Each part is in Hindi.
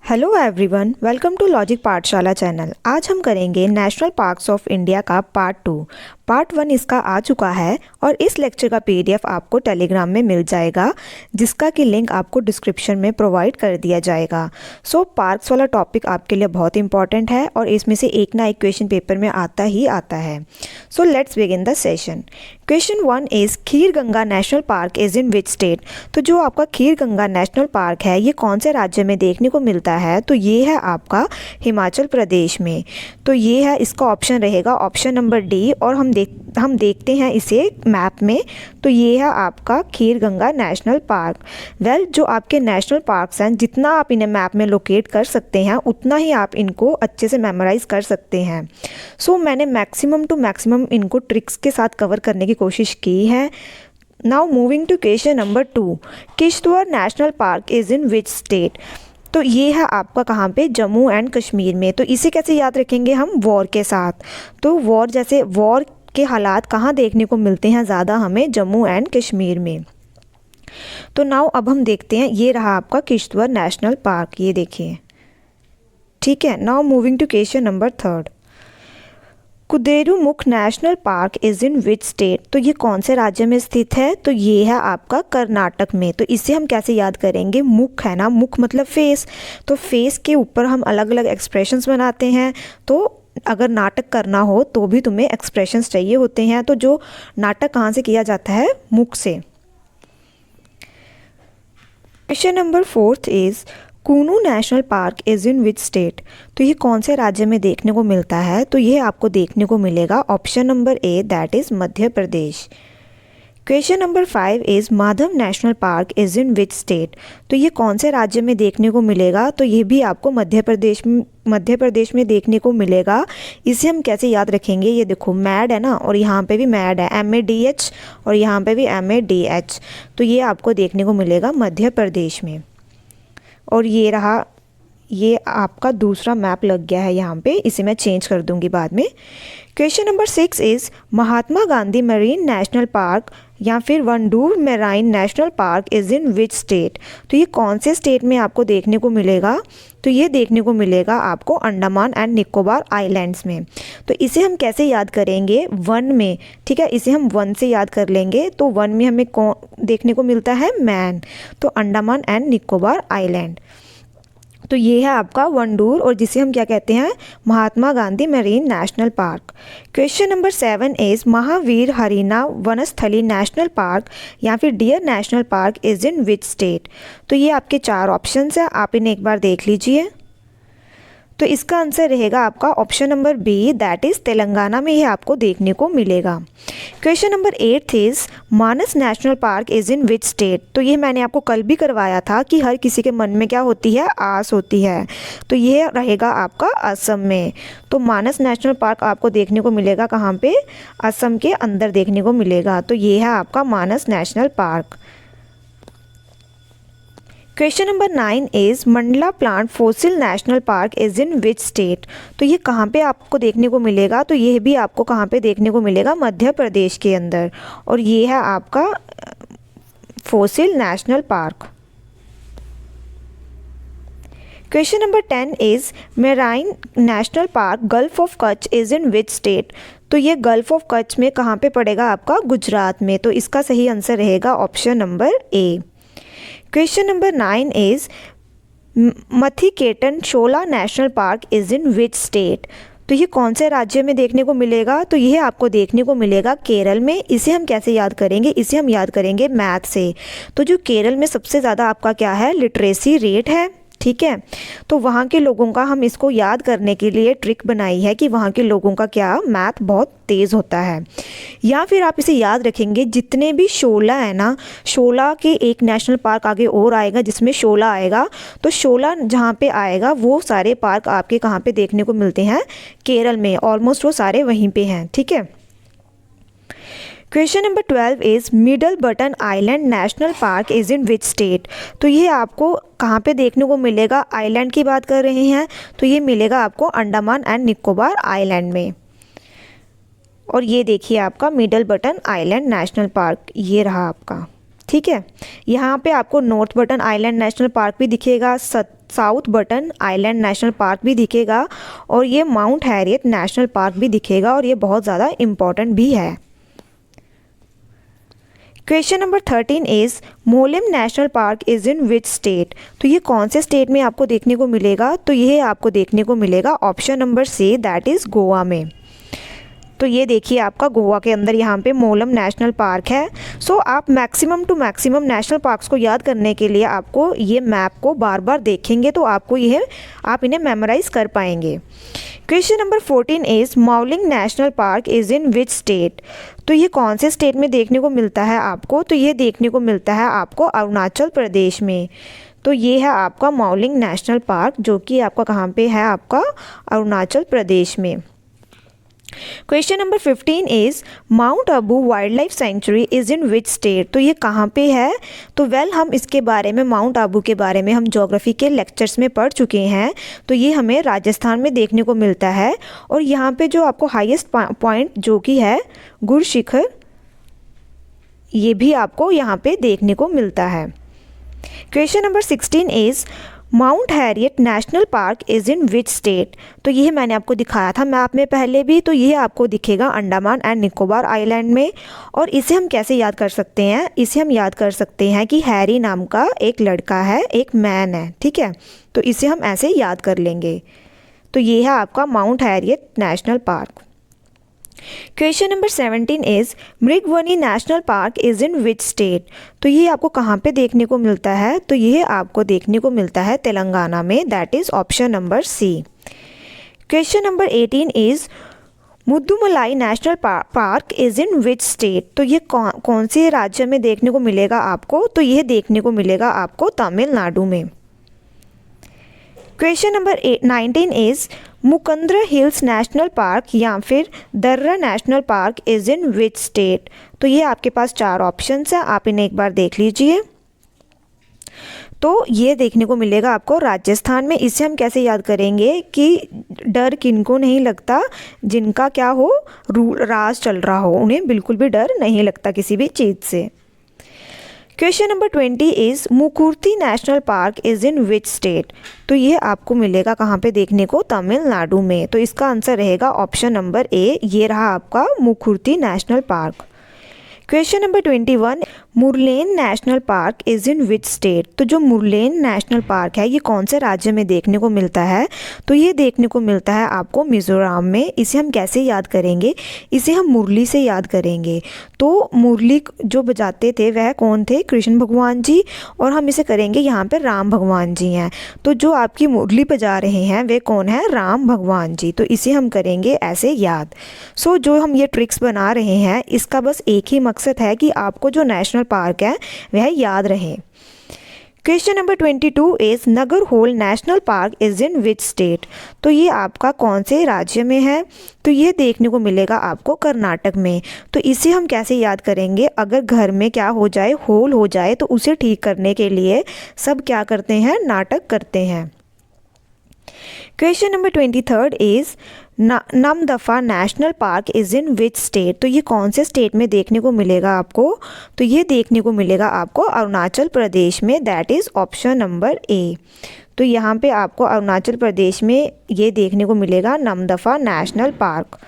Hello everyone, welcome to logic Pathshala channel. आज हम करेंगे नेशनल पार्क्स ऑफ इंडिया का पार्ट 2। पार्ट 1 इसका आ चुका है और इस लेक्चर का पीडीएफ आपको टेलीग्राम में मिल जाएगा, जिसका कि लिंक आपको डिस्क्रिप्शन में प्रोवाइड कर दिया जाएगा। सो पार्क्स वाला टॉपिक आपके लिए बहुत इंपॉर्टेंट है और इसमें से एक ना एक क्वेश्चन पेपर में आता ही आता है। So let's begin the session. Question 1 is kheer Ganga national park is in which state. तो जो आपका खीर गंगा नेशनल पार्क है ये कौन से राज्य में देखने को मिलता है? तो ये है आपका हिमाचल प्रदेश में। तो ये है, इसका ऑप्शन रहेगा ऑप्शन नंबर डी। और हम देखते हैं इसे मैप में। तो ये है आपका खीर गंगा नेशनल पार्क। जो आपके नेशनल पार्क्स हैं, जितना आप इन्हें मैप में लोकेट कर सकते हैं उतना ही आप इनको अच्छे से मेमोराइज कर सकते हैं। सो मैंने मैक्सिमम टू मैक्सिमम इनको ट्रिक्स के साथ कवर करने की कोशिश की है। Now moving to question number 2, Kishtwar national park is in which state. तो ये है आपका कहाँ पे? जम्मू एंड कश्मीर में। तो इसे कैसे याद रखेंगे हम? वॉर के साथ। तो वॉर के हालात कहाँ देखने को मिलते हैं ज़्यादा? हमें जम्मू एंड कश्मीर में। तो नाउ अब हम देखते हैं, ये रहा आपका किश्तवाड़ नेशनल पार्क, ये देखिए, ठीक है। Now moving to question number 3, Kudremukh national park is in which state. तो ये कौन से राज्य में स्थित है? तो ये है आपका कर्नाटक में। तो इसे हम कैसे याद करेंगे? मुख है ना, मुख मतलब फेस। तो फेस के ऊपर हम अलग अलग एक्सप्रेशंस बनाते हैं। तो अगर नाटक करना हो तो भी तुम्हें एक्सप्रेशंस चाहिए होते हैं। तो जो नाटक कहाँ से किया जाता है? मुख से। क्वेश्चन नंबर 4 इज़ कूनू national park is in which state. तो ये कौन से राज्य में देखने को मिलता है? तो ये आपको देखने को मिलेगा option number A, that is Madhya Pradesh. Question number 5 is Madhav national park is in which state. तो ये कौन से राज्य में देखने को मिलेगा? तो ये भी आपको मध्य प्रदेश में देखने को मिलेगा। इसे हम कैसे याद रखेंगे? ये देखो, मैड है ना, और यहाँ पे भी मैड है, MADH, और यहाँ पे भी MADH। तो ये आपको देखने को मिलेगा मध्य प्रदेश में। और ये रहा, ये आपका दूसरा मैप लग गया है यहाँ पे, इसे मैं चेंज कर दूंगी बाद में। Question number 6 is Mahatma Gandhi marine national park या फिर Wandoor marine national park is in which state. तो ये कौन से स्टेट में आपको देखने को मिलेगा? तो ये देखने को मिलेगा आपको अंडमान एंड निकोबार आइलैंड्स में। तो इसे हम कैसे याद करेंगे? 1 में, ठीक है, इसे हम 1 से याद कर लेंगे। तो 1 में हमें कौन देखने को मिलता है? मैन। तो अंडमान एंड निकोबार आइलैंड। तो ये है आपका वंडूर, और जिसे हम क्या कहते हैं? Mahatma Gandhi marine national park. Question number 7 is Mahavir Harina Vanasthali national park या फिर deer national park is in which state. तो ये आपके 4 ऑप्शंस हैं, आप इन्हें एक बार देख लीजिए। तो इसका आंसर रहेगा आपका option number B, that is Telangana में ये आपको देखने को मिलेगा। Question number 8 is Manas national park is in which state. तो ये मैंने आपको कल भी करवाया था कि हर किसी के मन में क्या होती है? आस होती है। तो ये रहेगा आपका असम में। तो मानस नेशनल पार्क आपको देखने को मिलेगा कहाँ पे? असम के अंदर देखने को मिलेगा। तो ये है आपका Manas national park. Question number 9 is Mandla plant fossil national park is in which state. तो ये कहाँ पे आपको देखने को मिलेगा? तो ये भी आपको कहाँ पे देखने को मिलेगा? मध्य प्रदेश के अंदर। और ये है आपका fossil national park. Question number 10 is marine national park gulf of Kutch is in which state. तो ये गल्फ ऑफ कच्छ में कहाँ पे पड़ेगा? आपका गुजरात में। तो इसका सही आंसर रहेगा option number A. Question number 9 is Mathikettan Shola national park is in which state. तो ये कौन से राज्य में देखने को मिलेगा? तो ये आपको देखने को मिलेगा केरल में। इसे हम कैसे याद करेंगे? इसे हम याद करेंगे मैथ से। तो जो केरल में सबसे ज़्यादा आपका क्या है? लिटरेसी रेट है, ठीक है। तो वहाँ के लोगों का, हम इसको याद करने के लिए ट्रिक बनाई है कि वहाँ के लोगों का क्या? मैथ बहुत तेज़ होता है। या फिर आप इसे याद रखेंगे, जितने भी शोला है ना, शोला के एक नेशनल पार्क आगे और आएगा जिसमें शोला आएगा। तो शोला जहाँ पे आएगा वो सारे पार्क आपके कहाँ पे देखने को मिलते हैं? केरल में। ऑलमोस्ट वो सारे वहीं पे हैं, ठीक है। Question number 12 is middle button island national park is in which state. तो ये आपको कहाँ पे देखने को मिलेगा? आइलैंड की बात कर रहे हैं, तो ये मिलेगा आपको अंडमान एंड निकोबार आइलैंड में। और ये देखिए आपका middle button island national park, ये रहा आपका, ठीक है। यहाँ पे आपको north button island national park भी दिखेगा, south button island national park भी दिखेगा और ये माउंट हैरियट नेशनल पार्क भी दिखेगा और ये बहुत ज़्यादा इम्पॉर्टेंट भी है। Question number 13 is Mollem national park is in which state. तो ये कौन से स्टेट में आपको देखने को मिलेगा, तो ये आपको देखने को मिलेगा option number C, that is Goa में। तो ये देखिए आपका गोवा के अंदर यहाँ पे मोलम नेशनल पार्क है। सो आप maximum to maximum national parks को याद करने के लिए आपको ये मैप को बार बार देखेंगे तो आपको आप इन्हें मेमोराइज कर पाएंगे। Question number 14 is Mouling national park is in which state. तो ये कौन से स्टेट में देखने को मिलता है आपको, तो ये देखने को मिलता है आपको अरुणाचल प्रदेश में। तो ये है आपका माउलिंग नेशनल पार्क जो कि आपका कहाँ पे है, आपका अरुणाचल प्रदेश में। Question number 15 is mount Abu wild life sanctuary is in which state. तो ये कहाँ पे है, तो हम इसके बारे में, माउंट आबू के बारे में हम ज्योग्राफी के लेक्चर्स में पढ़ चुके हैं। तो ये हमें राजस्थान में देखने को मिलता है और यहाँ पे जो आपको हाईएस्ट पॉइंट जो कि है गुर शिखर, ये भी आपको यहाँ पे देखने को मिलता है। Question number 16 is mount Harriet national park is in which state. तो ये मैंने आपको दिखाया था मैप में पहले भी, तो ये आपको दिखेगा अंडमान एंड निकोबार आइलैंड में। और इसे हम कैसे याद कर सकते हैं, इसे हम याद कर सकते हैं कि हैरी नाम का एक लड़का है, एक मैन है, ठीक है। तो इसे हम ऐसे याद कर लेंगे। तो ये है आपका mount Harriet national park. Question number 17 is Mrugavani national park is in which state. तो ये आपको कहाँ पे देखने को मिलता है, तो ये आपको देखने को मिलता है तेलंगाना में, that is option number C. Question number 18 is Mudumalai national park is in which state. तो ये कौन से राज्य में देखने को मिलेगा आपको, तो ये देखने को मिलेगा आपको तमिलनाडु में। Question number 19 is Mukundra hills national park या फिर Darrah national park is in which state. तो ये आपके पास 4 ऑप्शंस हैं, आप इन्हें एक बार देख लीजिए। तो ये देखने को मिलेगा आपको राजस्थान में। इसे हम कैसे याद करेंगे कि डर किनको नहीं लगता, जिनका क्या हो, राज चल रहा हो, उन्हें बिल्कुल भी डर नहीं लगता किसी भी चीज़ से। Question number 20 is Mukurthi national park is in which state. तो ये आपको मिलेगा कहाँ पे देखने को, तमिलनाडु में। तो इसका आंसर रहेगा ऑप्शन नंबर ए, ये रहा आपका Mukurthi national park. Question number 21 Murlen national park is in which state. तो जो मुरलेन नेशनल पार्क है ये कौन से राज्य में देखने को मिलता है, तो ये देखने को मिलता है आपको मिज़ोरम में। इसे हम कैसे याद करेंगे, इसे हम मुरली से याद करेंगे। तो मुरली जो बजाते थे वह कौन थे, कृष्ण भगवान जी, और हम इसे करेंगे यहाँ पर राम भगवान जी हैं। तो जो आपकी मुरली बजा रहे हैं वे कौन है, राम भगवान जी। तो इसे हम करेंगे ऐसे याद। सो जो हम ये ट्रिक्स बना रहे हैं इसका बस एक ही मकसद है कि आपको जो नेशनल पार्क है वह याद रहे। Question number 22 is Nagarhole national park is in which state. तो ये आपका कौन से राज्य में है, तो ये देखने को मिलेगा आपको कर्नाटक में। तो इसे हम कैसे याद करेंगे, अगर घर में क्या हो जाए, होल हो जाए, तो उसे ठीक करने के लिए सब क्या करते हैं, नाटक करते हैं। Question number 23 is Namdapha national park is in which state. तो ये कौन से स्टेट में देखने को मिलेगा आपको, तो ये देखने को मिलेगा आपको अरुणाचल प्रदेश में, दैट इज़ ऑप्शन नंबर ए। तो यहाँ पे आपको अरुणाचल प्रदेश में ये देखने को मिलेगा Namdapha national park.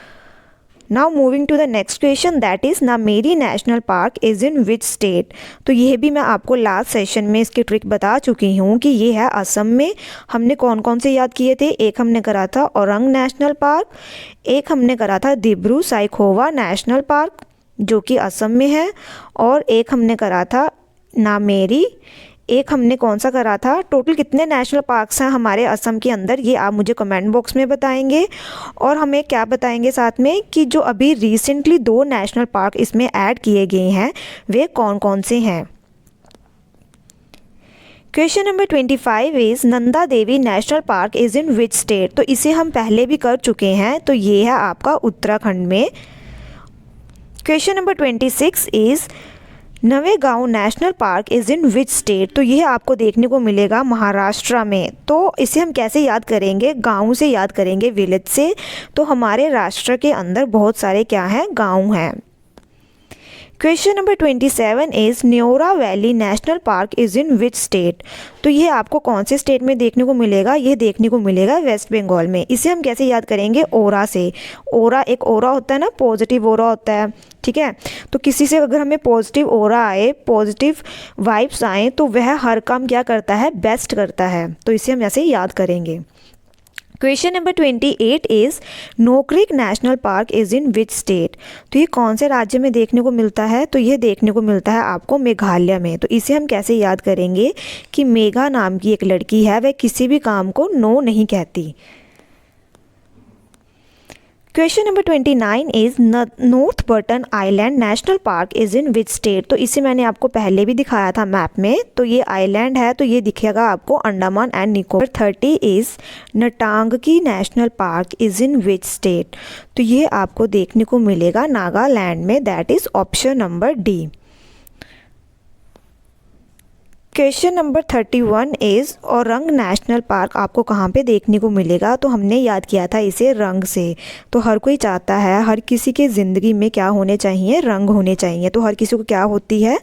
Now moving to the next question, that is Nameri national park is in which state. तो यह भी मैं आपको लास्ट सेशन में इसकी ट्रिक बता चुकी हूँ कि ये है असम में। हमने कौन कौन से याद किए थे, एक हमने करा था औरंग नेशनल पार्क, एक हमने करा था दिब्रू साइखोवा नेशनल पार्क जो कि असम में है, और एक हमने करा था नामेरी, एक हमने कौन सा करा था। टोटल कितने नेशनल पार्क्स हैं हमारे असम के अंदर, ये आप मुझे कमेंट बॉक्स में बताएंगे। और हमें क्या बताएंगे साथ में कि जो अभी रिसेंटली 2 नेशनल पार्क इसमें ऐड किए गए हैं वे कौन कौन से हैं। Question number 25 is Nanda Devi national park is in which state. तो इसे हम पहले भी कर चुके हैं, तो ये है आपका उत्तराखंड में। Question number 26 is Navegaon national park is in which state. तो यह आपको देखने को मिलेगा महाराष्ट्र में। तो इसे हम कैसे याद करेंगे, गांव से याद करेंगे, विलेज से। तो हमारे राष्ट्र के अंदर बहुत सारे क्या हैं, गांव हैं। Question number 27 is Neora valley national park is in which state. तो ये आपको कौन से स्टेट में देखने को मिलेगा, ये देखने को मिलेगा वेस्ट बंगाल में। इसे हम कैसे याद करेंगे, ओरा से। ओरा एक ओरा होता है ना, पॉजिटिव ओरा होता है, ठीक है। तो किसी से अगर हमें पॉजिटिव ओरा आए, पॉजिटिव वाइब्स आए, तो वह हर काम क्या करता है, बेस्ट करता है। तो इसे हम ऐसे याद करेंगे। Question number 28 is Nokrek national park is in which state. तो ये कौन से राज्य में देखने को मिलता है, तो ये देखने को मिलता है आपको मेघालय में। तो इसे हम कैसे याद करेंगे कि मेघा नाम की एक लड़की है, वह किसी भी काम को नो नहीं कहती। Question number 29 is north button island national park is in which state. तो इसे मैंने आपको पहले भी दिखाया था मैप में। तो ये आइलैंड है, तो ये दिखेगा आपको Andaman and Nicobar. 30 is Ntangki national park is in which state. तो ये आपको देखने को मिलेगा नागालैंड में, that is option number D. Question number 31 is Orang national park आपको कहाँ पे देखने को मिलेगा। तो हमने याद किया था इसे रंग से। तो हर कोई चाहता है, हर किसी के ज़िंदगी में क्या होने चाहिए, रंग होने चाहिए। तो हर किसी को क्या होती है,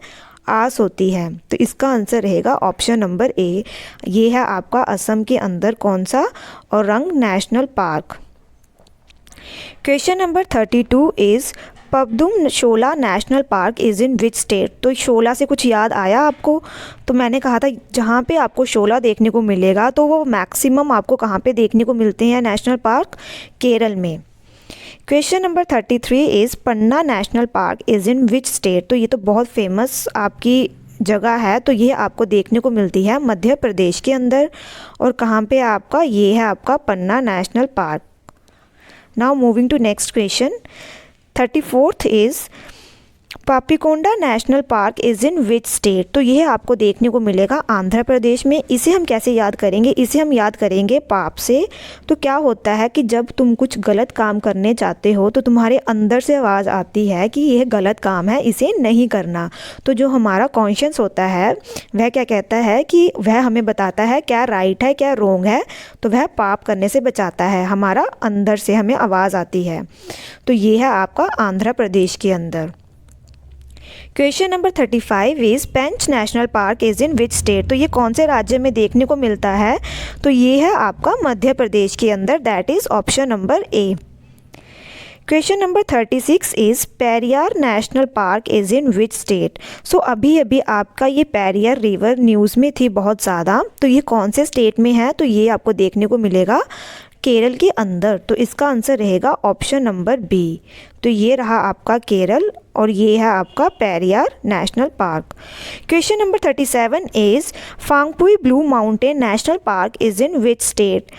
आस होती है। तो इसका आंसर रहेगा ऑप्शन नंबर ए। ये है आपका असम के अंदर कौन सा, Orang national park. Question number 32 is Pambadum Shola national park is in which state. तो शोला से कुछ याद आया आपको। तो मैंने कहा था जहाँ पे आपको शोला देखने को मिलेगा, तो वो मैक्सिमम आपको कहाँ पे देखने को मिलते हैं नेशनल पार्क, केरल में। Question number 33 is Panna national park is in which state. तो ये तो बहुत फेमस आपकी जगह है। तो ये आपको देखने को मिलती है मध्य प्रदेश के अंदर। और कहाँ पे आपका, ये है आपका Panna national park. Now moving to next question. 34th is Papikonda national park is in which state. तो यह आपको देखने को मिलेगा आंध्र प्रदेश में। इसे हम कैसे याद करेंगे, इसे हम याद करेंगे पाप से। तो क्या होता है कि जब तुम कुछ गलत काम करने चाहते हो, तो तुम्हारे अंदर से आवाज़ आती है कि यह गलत काम है, इसे नहीं करना। तो जो हमारा कॉन्शियस होता है, वह क्या कहता है कि वह हमें बताता है क्या राइट है, क्या रॉन्ग है। तो वह पाप करने से बचाता है, हमारा अंदर से हमें आवाज़ आती है। तो ये है आपका आंध्र प्रदेश के अंदर। Question number 35 is Pench national park is in which state. तो ये कौन से राज्य में देखने को मिलता है। तो ये है आपका मध्य प्रदेश के अंदर, that is option number A. Question number 36 is Periyar national park is in which state. So अभी अभी आपका ये पेरियार रिवर न्यूज़ में थी बहुत ज़्यादा। तो ये कौन से स्टेट में है, तो ये आपको देखने को मिलेगा केरल के अंदर। तो इसका आंसर रहेगा ऑप्शन नंबर बी। तो ये रहा आपका केरल और ये है आपका Periyar national park. Question number 37 is Phawngpui blue mountain national park is in which state.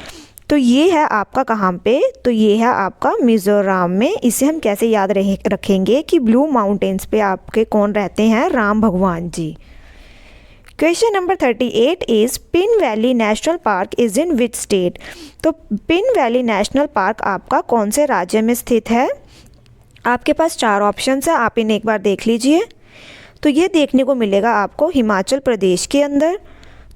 तो ये है आपका कहाँ पे, तो ये है आपका मिज़ोरम में। इसे हम कैसे याद रखेंगे कि ब्लू माउंटेन्स पे आपके कौन रहते हैं, राम भगवान ji. Question number 38 is Pin valley national park is in which state. तो पिन वैली नेशनल पार्क आपका कौन से राज्य में स्थित है। आपके पास 4 ऑप्शंस हैं, आप इन्हें एक बार देख लीजिए। तो ये देखने को मिलेगा आपको हिमाचल प्रदेश के अंदर।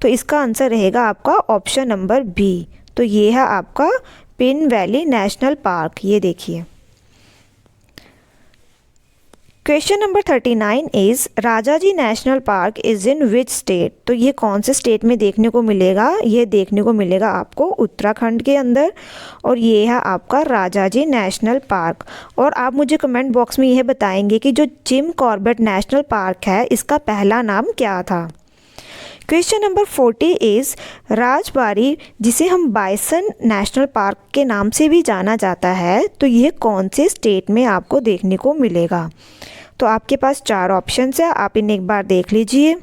तो इसका आंसर रहेगा आपका ऑप्शन नंबर बी। तो ये है आपका पिन वैली नेशनल पार्क, ये देखिए। Question number 39 is Rajaji national park is in which state. तो ये कौन से स्टेट में देखने को मिलेगा, ये देखने को मिलेगा आपको उत्तराखंड के अंदर। और ये है आपका राजाजी नेशनल पार्क। और आप मुझे कमेंट बॉक्स में यह बताएंगे कि जो जिम कॉर्बेट नेशनल पार्क है, इसका पहला नाम क्या था। क्वेश्चन नंबर 40 इज़ राजबारी, जिसे हम बाइसन नेशनल पार्क के नाम से भी जाना जाता है, तो ये कौन से स्टेट में आपको देखने को मिलेगा। तो आपके पास 4 ऑप्शंस है, आप इन्हें एक बार देख लीजिए।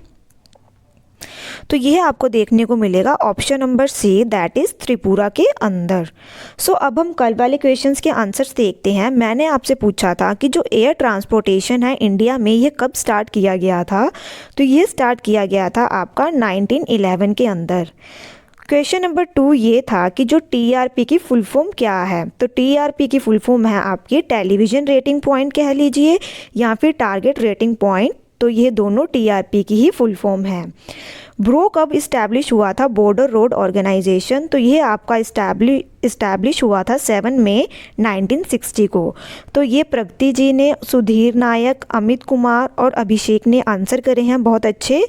तो यह आपको देखने को मिलेगा option number C, that is Tripura के अंदर। सो अब हम कल वाले क्वेश्चंस के आंसर्स देखते हैं। मैंने आपसे पूछा था कि जो एयर ट्रांसपोर्टेशन है इंडिया में, ये कब स्टार्ट किया गया था। तो ये स्टार्ट किया गया था आपका 1911 के अंदर। क्वेश्चन नंबर 2 ये था कि जो टीआरपी की फुल फॉर्म क्या है। तो टीआरपी की फुल फॉर्म है आपकी टेलीविज़न रेटिंग पॉइंट कह लीजिए, या फिर टारगेट रेटिंग पॉइंट। तो ये दोनों टीआरपी की ही फुल फॉर्म है। ब्रो कब इस्टेब्लिश हुआ था बॉर्डर रोड ऑर्गेनाइजेशन? तो ये आपका इस्टेब्लिश हुआ था 7 मई 1960 को। तो ये प्रगति जी ने, सुधीर नायक, अमित कुमार और अभिषेक ने आंसर करे हैं, बहुत अच्छे।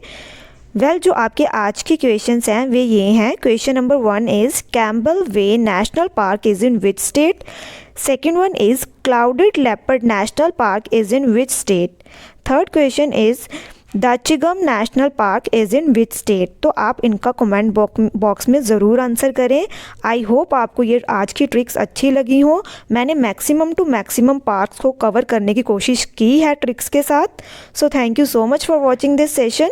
जो आपके आज के क्वेश्चंस हैं वे ये हैं। Question number 1 is Campbell Bay national park is in which state? Second one is clouded leopard national park is in which state? Third question is the Chigam national park is in which state? तो आप इनका कमेंट बॉक्स में ज़रूर आंसर करें। आई होप आपको ये आज की ट्रिक्स अच्छी लगी हो। मैंने मैक्सिमम टू मैक्सिमम पार्ट्स को कवर करने की कोशिश की है ट्रिक्स के साथ। So thank you so much for watching this session.